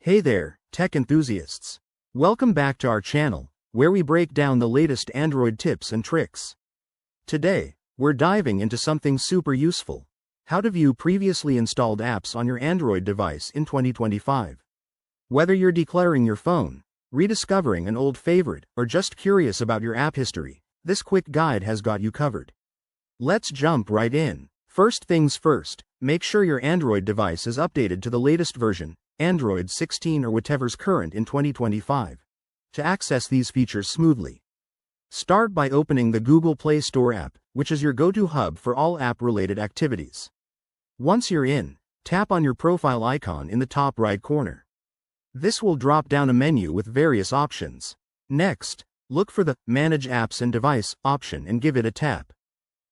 Hey there, tech enthusiasts. Welcome back to our channel, where we break down the latest Android tips and tricks. Today, we're diving into something super useful: how to view previously installed apps on your Android device in 2025. Whether you're decluttering your phone, rediscovering an old favorite, or just curious about your app history, this quick guide has got you covered. Let's jump right in. First things first, make sure your Android device is updated to the latest version, Android 16 or whatever's current in 2025, to access these features smoothly. Start by opening the Google Play Store app, which is your go-to hub for all app-related activities. Once you're in, tap on your profile icon in the top right corner. This will drop down a menu with various options. Next, look for the Manage Apps and Device option and give it a tap.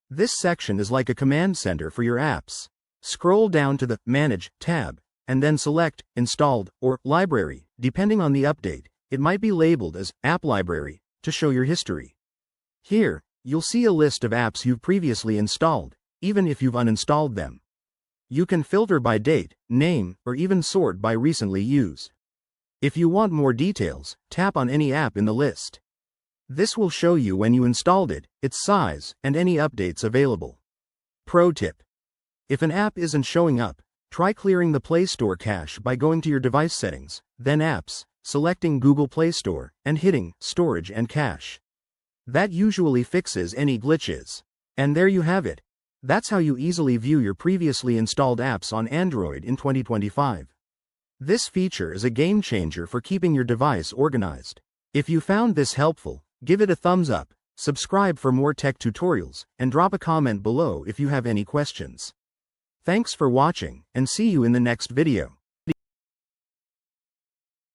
This section is like a command center for your apps. Scroll down to the Manage tab, and then select Installed or Library. Depending on the update, it might be labeled as App Library to show your history. Here, you'll see a list of apps you've previously installed, even if you've uninstalled them. You can filter by date, name, or even sort by recently used. If you want more details, tap on any app in the list. This will show you when you installed it, its size, and any updates available. Pro tip: if an app isn't showing up, try clearing the Play Store cache by going to your device settings, then Apps, selecting Google Play Store, and hitting Storage and Cache. That usually fixes any glitches. And there you have it. That's how you easily view your previously installed apps on Android in 2025. This feature is a game changer for keeping your device organized. If you found this helpful, give it a thumbs up, subscribe for more tech tutorials, and drop a comment below if you have any questions. Thanks for watching, and see you in the next video.